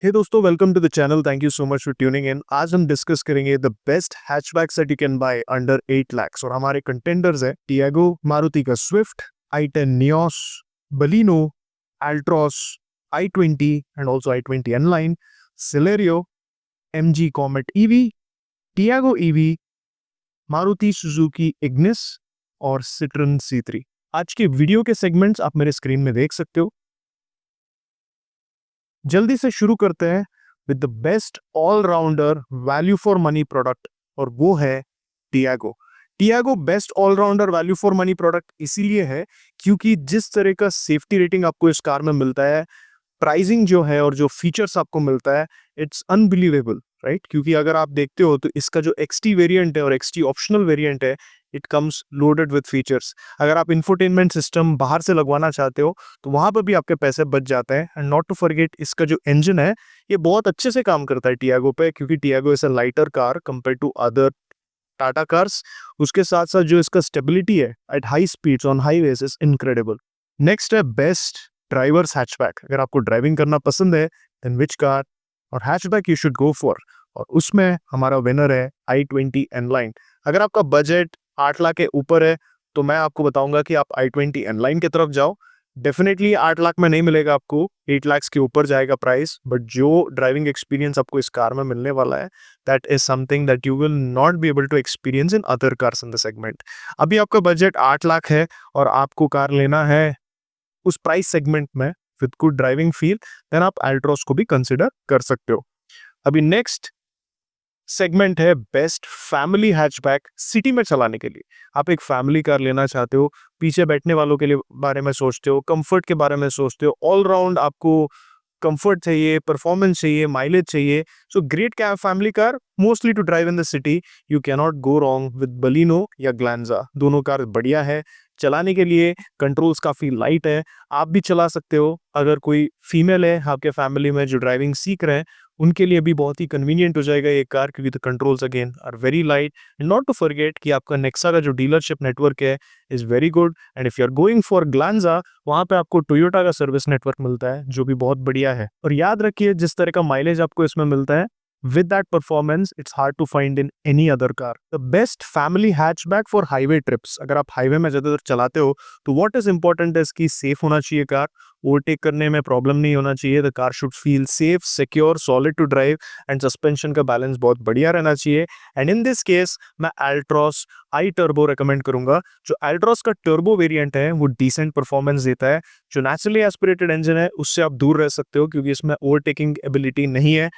हे दोस्तों, welcome to the channel. Thank you so much for tuning in. आज हम discuss करेंगे the best hatchbacks that you can buy under 8 lakhs और हमारे contenders है Tiago, Maruti का Swift, i10 Nios, Baleno, Altroz, i20 and also i20 N-Line, Celerio, MG Comet EV, Tiago EV, Maruti Suzuki Ignis और Citroen C3। आज के video के segments आप मेरे स्क्रीन में देख सकते हो। जल्दी से शुरू करते हैं with the best all rounder value for money product और वो है Tiago. Tiago best all rounder value for money product इसीलिए है क्योंकि जिस तरह का सेफ्टी रेटिंग आपको इस कार में मिलता है, प्राइसिंग जो है और जो फीचर्स आपको मिलता है, इट्स अनबिलीवेबल, राइट? क्योंकि अगर आप देखते हो तो इसका जो XT वेरिएंट है और XT ऑप्शनल वेरिएंट है, it comes loaded with features. अगर आप इंफोटेनमेंट सिस्टम बाहर से लगवाना चाहते हो तो वहां पर भी आपके पैसे बच जाते हैं। एंड नॉट टू फॉरगेट, इसका जो इंजन है ये बहुत अच्छे से काम करता है टियागो पे, क्योंकि Tiago is a lighter car compare to other Tata cars. उसके साथ साथ जो इसका स्टेबिलिटी है at high speeds on highways is incredible. Next है बेस्ट ड्राइवर्स हैचबैक। अगर आपको ड्राइविंग करना पसंद है देन विच कार और hatchback you should go for, और उसमें हमारा विनर है i20 N-Line। अगर आपका बजट 8 लाख के ऊपर है तो मैं आपको बताऊंगा कि आप i20 N-Line की तरफ जाओ। डेफिनेटली 8 लाख में नहीं मिलेगा आपको, 8 लाख के ऊपर जाएगा प्राइस, बट जो ड्राइविंग एक्सपीरियंस आपको इस कार में मिलने वाला है, that is something that you will not be able to experience in other cars in the segment. अभी आपका बजट 8 लाख है और आपको कार लेना है उस प्राइस सेगमेंट में with good driving feel, then आप अल्ट्रॉस को भी कंसिडर कर सकते हो। अभी नेक्स्ट सेगमेंट है बेस्ट फैमिली हैचबैक सिटी में चलाने के लिए। आप एक फैमिली कार लेना चाहते हो, पीछे बैठने वालों के लिए बारे में सोचते हो, कंफर्ट के बारे में सोचते हो, ऑलराउंड आपको कंफर्ट चाहिए, परफॉर्मेंस चाहिए, माइलेज चाहिए। So great cab family car mostly to drive in the city. You can not go wrong with Baleno या ग्लैंजा। दोनों कार बढ़िया है चलाने के लिए, कंट्रोल्स काफी लाइट है, आप भी चला सकते हो। अगर कोई फीमेल है आपके फैमिली में जो ड्राइविंग सीख रहे हैं, उनके लिए भी बहुत ही कन्वीनियंट हो जाएगा ये कार, क्योंकि the controls again are very light. Not to forget कि आपका नेक्सा का जो डीलरशिप नेटवर्क है is very good. And if you are going for Glanza, वहां पे आपको टोयोटा का सर्विस नेटवर्क मिलता है जो भी बहुत बढ़िया है। और याद रखिए, जिस तरह का माइलेज आपको इसमें मिलता है, with that performance it's hard to find in any other car. The best family hatchback for highway trips. अगर आप हाईवे में ज्यादातर चलाते हो तो what is important है कि सेफ होना चाहिए कार, ओवरटेक करने में प्रॉब्लम नहीं होना चाहिए। The car should feel safe, secure, solid to drive and suspension का बैलेंस बहुत बढ़िया रहना चाहिए। एंड इन दिस केस मैं अल्ट्रॉस आई टर्बो रेकमेंड करूंगा। जो अल्ट्रॉस का टर्बो वेरिएंट है वो डिसेंट परफॉर्मेंस देता है। जो नेचुरली एस्पिरेटेड इंजन है उससे आप दूर रह सकते हो, क्योंकि इसमें ओवरटेकिंग एबिलिटी नहीं है,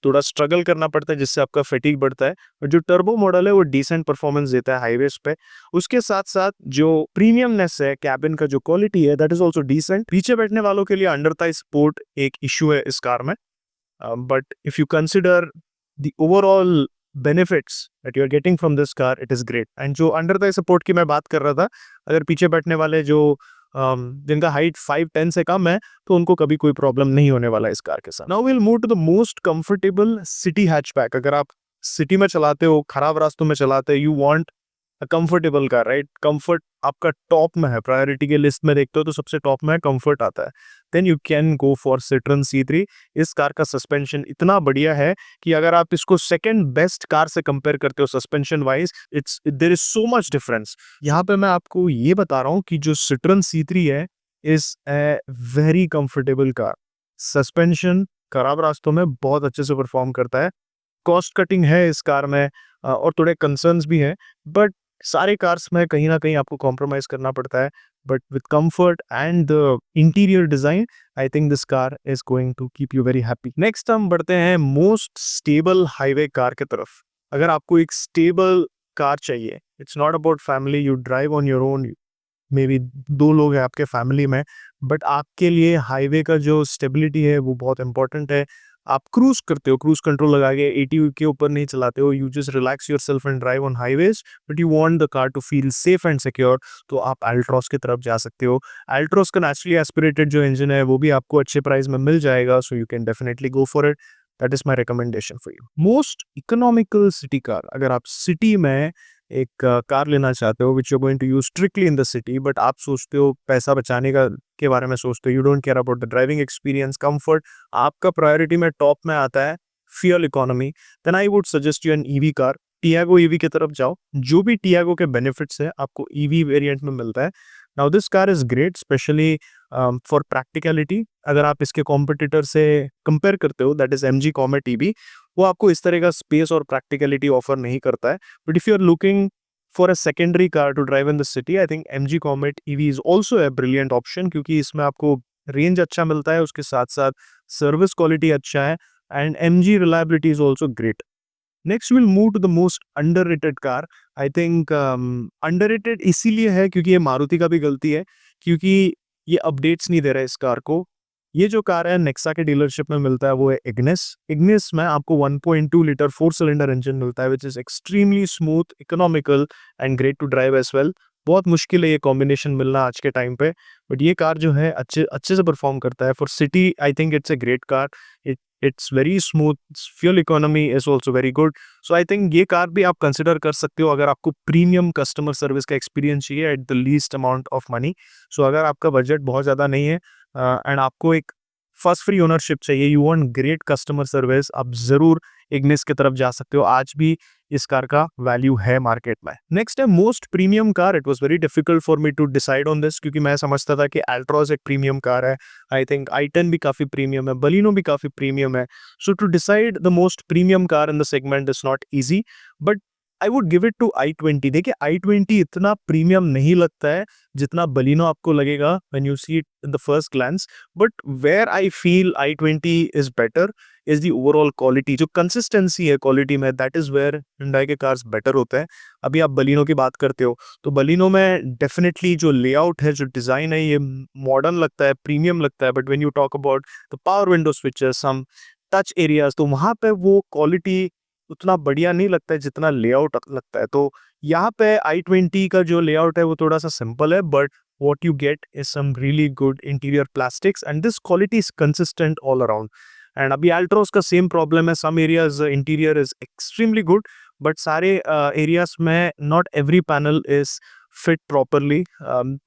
थोड़ा स्ट्रगल करना पड़ता है जिससे आपका फैटिग बढ़ता है। और जो टर्बो मॉडल है वो डिसेंट परफॉर्मेंस देता है हाईवेज पे। उसके साथ साथ जो प्रीमियमनेस है, कैबिन का जो क्वालिटी है, दैट इज ऑल्सो डिसेंट। पीछे बैठने वालों के लिए अंडर थाई सपोर्ट एक इशू है इस कार में, but if you consider the overall benefits that you are getting from this car, it is great. And जो अंडर थाई सपोर्ट की मैं बात कर रहा था, अगर पीछे बैठने वाले जो जिनका हाइट 5'10" से कम है, तो उनको कभी कोई प्रॉब्लम नहीं होने वाला इस कार के साथ। Now will move to the most comfortable city hatchback. अगर आप सिटी में चलाते हो, खराब रास्तों में चलाते हो, you want a comfortable car, right? Comfort आपका टॉप में है, प्रायोरिटी के लिस्ट में देखते हो तो सबसे टॉप में कंफर्ट आता है, then you can go for Citroen C3। इस कार का सस्पेंशन इतना बढ़िया है कि अगर आप इसको सेकंड बेस्ट कार से कंपेयर करते हो suspension wise, it's there is so much difference. यहाँ पे मैं आपको ये बता रहा हूँ कि जो सिट्रन C3 है is a very comfortable car. Suspension खराब रास्तों में बहुत अच्छे से परफॉर्म करता है, कॉस्ट कटिंग है इस कार में, और थोड़े कंसर्न्स भी हैं, बट सारे कार्स में कहीं ना कहीं आपको कॉम्प्रोमाइज करना पड़ता है। But with comfort and the interior design, I think this car is going to keep you very happy. Next हम बढ़ते हैं मोस्ट स्टेबल हाईवे कार की तरफ। अगर आपको एक स्टेबल कार चाहिए, it's not about family, you drive on your own, may be 2 लोग हैं आपके फैमिली में, बट आपके लिए हाईवे का जो स्टेबिलिटी है वो बहुत इंपॉर्टेंट है। आप क्रूज करते हो, क्रूज कंट्रोल लगा के 80 के ऊपर नहीं चलाते हो, you just relax yourself and drive on highways, but you want the car to feel safe and secure, तो आप अल्ट्रॉस की तरफ जा सकते हो। अल्ट्रॉस का नेचुरली एस्पिरेटेड जो इंजन है वो भी आपको अच्छे प्राइस में मिल जाएगा, so you can definitely go for it. That is my recommendation for you. Most economical city car. अगर आप सिटी में एक कार लेना चाहते हो which you going to use strictly in the city, but आप सोचते हो पैसा बचाने का के बारे में सोचते हो, you don't care about the driving experience, comfort, आपका प्रायोरिटी में टॉप में आता है fuel economy, then I would suggest you an EV car. Tiago EV की तरफ जाओ, जो भी टियागो के बेनिफिट्स है आपको ईवी वेरिएंट में मिलता है। Now this car is great specially for practicality. अगर आप इसके कॉम्पिटिटर से कंपेयर करते हो, that is MG Comet EV, वो आपको इस तरह का स्पेस और प्रैक्टिकलिटी ऑफर नहीं करता है। But if you are looking for a secondary car to drive in the city, I think MG Comet EV is also a brilliant option, क्योंकि इसमें आपको रेंज अच्छा मिलता है, उसके साथ साथ सर्विस क्वालिटी अच्छा है, and MG reliability is also great. Next will move to the most underrated car. I think underrated इसीलिए है क्योंकि ये मारुति का भी गलती है, क्योंकि ये अपडेट्स नहीं दे रहा है इस कार को। ये जो कार है नेक्सा के डीलरशिप में मिलता है, वो है इग्निस। इग्निस में आपको 1.2 लीटर 4 सिलेंडर इंजन मिलता है, which is extremely smooth, economical and great to drive as well. बहुत मुश्किल है ये कॉम्बिनेशन मिलना आज के टाइम पे, बट ये कार जो है अच्छे अच्छे से परफॉर्म करता है for city. I think it's a great car. It's very smooth, fuel economy is also very good. So I think ये कार भी आप कंसिडर कर सकते हो अगर आपको प्रीमियम कस्टमर सर्विस का एक्सपीरियंस चाहिए at the least amount of money. So अगर आपका बजट बहुत ज़्यादा नहीं है एंड आपको एक फर्स्ट फ्री ओनरशिप चाहिए, you want great customer service, आप जरूर इग्निस की तरफ जा सकते हो। आज भी इस कार का वैल्यू है मार्केट में। नेक्स्ट है most premium car. It was very difficult for me to decide on this, क्योंकि मैं समझता था कि अल्ट्रॉज एक प्रीमियम कार है, आई थिंक i10 भी काफी प्रीमियम है, बलिनो भी काफी प्रीमियम है। So to decide the most premium car in the segment is not easy, but I would give it to i20। देखिए i20 इतना प्रीमियम नहीं लगता है जितना बलिनो आपको लगेगा when you see it in the first glance, but where I feel i20 is better is the overall quality. जो consistency है क्वालिटी में, दैट इज वेयर Hyundai के कार्स बेटर होते हैं। अभी आप बलिनो की बात करते हो तो बलिनो में डेफिनेटली जो लेआउट है, जो डिजाइन है, ये मॉडर्न लगता है, प्रीमियम लगता है, but when you talk about the power window switches, some touch areas, तो वहां पे वो क्वालिटी उतना बढ़िया नहीं लगता है जितना लेआउट लगता है। तो यहाँ पे i20 का जो लेआउट है वो थोड़ा सा सिंपल है, but what you get is some really good interior plastics and this quality is consistent all around. And अभी Altroz का सेम प्रॉब्लम है, some areas interior is extremely good, but सारे areas में not every panel is fit properly.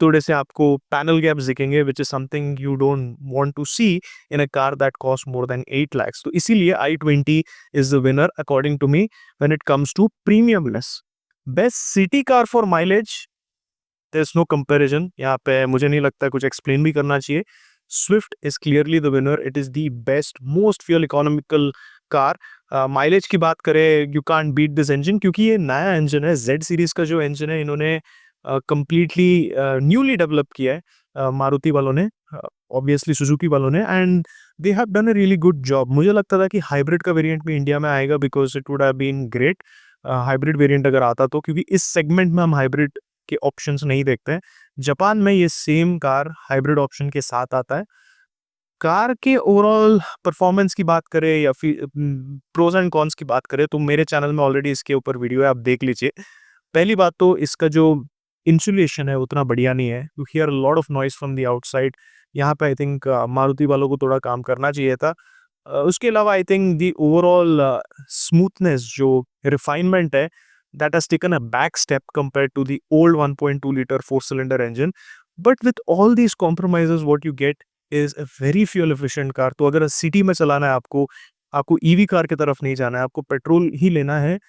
थोड़े से आपको panel gaps दिखेंगे, which is something you don't want to see in a car that costs more than 8 lakhs. तो इसीलिए i20 is the winner according to me when it comes to premiumness. Best city car for mileage, there's no comparison। यहाँ पे मुझे नहीं लगता कुछ explain भी करना चाहिए। Swift is clearly the winner. It is the best most fuel economical car. Mileage की बात करें, you can't beat this engine, क्योंकि ये नया इंजन है। जेड सीरीज का जो इंजन है इन्होंने कंप्लीटली न्यूली डेवलप किया है मारुति वालों ने, ऑब्वियसली सुजुकी वालों ने, and they have done a really good job. मुझे लगता था कि हाइब्रिड का वेरिएंट भी इंडिया में आएगा, because it would have been great hybrid variant अगर आता तो, क्योंकि इस सेगमेंट में हम हाइब्रिड के ऑप्शंस नहीं देखते हैं। जापान में ये सेम कार हाइब्रिड ऑप्शन के साथ आता है। कार के ओवरऑल परफॉर्मेंस की बात करें या फिर प्रोज एंड कॉन्स की बात करें, तो मेरे चैनल में ऑलरेडी इसके ऊपर वीडियो है, आप देख लीजिए। पहली बात तो इसका जो इंसुलेशन है उतना बढ़िया नहीं है, you here lot of noise from the outside. यहाँ पे आई थिंक मारुति वालों को थोड़ा काम करना चाहिए था। उसके अलावा I think the overall smoothness, जो रिफाइनमेंट है, that has taken a back step compared to the old 1.2 liter 4-cylinder engine. But with all these compromises, what you get is a very fuel efficient car. तो अगर city में चलाना है आपको, आपको EV car की तरफ नहीं जाना है, आपको पेट्रोल ही लेना है,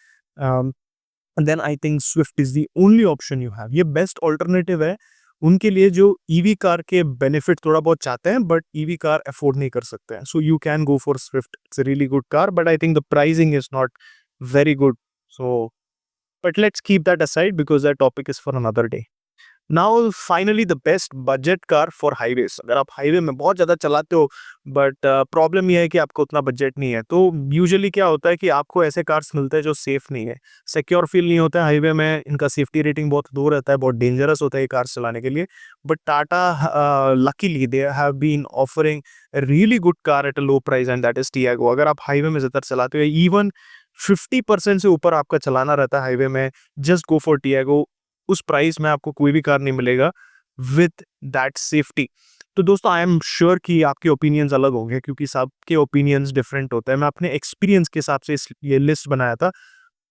then I think Swift is the only option you have. ये बेस्ट ऑल्टरनेटिव है उनके लिए जो ईवी कार के बेनिफिट थोड़ा बहुत चाहते हैं बट ईवी कार अफोर्ड नहीं कर सकते हैं। सो you can go for Swift, it's a really good car, but I think the pricing is not very good. So but let's keep that aside because that topic is for another day. Now finally the best budget car for highways. अगर आप highway में बहुत ज़्यादा चलाते हो but problem ये है कि आपको उतना बजट नहीं है, तो यूजुअली क्या होता है कि आपको ऐसे कार्स मिलते हैं जो सेफ नहीं है, सिक्योर फील नहीं होता है हाईवे में, इनका सेफ्टी रेटिंग बहुत लो रहता है, बहुत डेंजरस होता है ये कार्स चलाने के लिए। But Tata luckily they have been offering really good car at a low price and that is Tiago. अगर आप हाईवे में ज़्यादातर चलाते हो, इवन 50% से ऊपर आपका चलाना रहता है हाईवे में, जस्ट गो फॉर टियागो। उस प्राइस में आपको कोई भी कार नहीं मिलेगा विद दैट सेफ्टी। तो दोस्तों आई एम श्योर कि आपके ओपिनियंस अलग होंगे क्योंकि सबके ओपिनियंस डिफरेंट होते हैं। मैं अपने एक्सपीरियंस के हिसाब से ये लिस्ट बनाया था।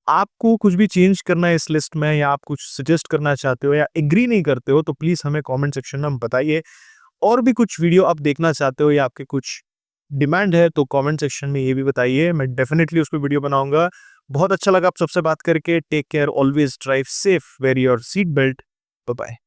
आपको कुछ भी चेंज करना है इस लिस्ट में, या आप कुछ सजेस्ट करना चाहते हो या एग्री नहीं करते हो, तो प्लीज़ हमें कमेंट सेक्शन में बताइए। और भी कुछ वीडियो आप देखना चाहते हो या आपके कुछ डिमांड है तो कमेंट सेक्शन में ये भी बताइए, मैं डेफिनेटली उस पर वीडियो बनाऊंगा। बहुत अच्छा लगा आप सबसे बात करके। Take care, always drive safe, wear your seat belt. Bye bye.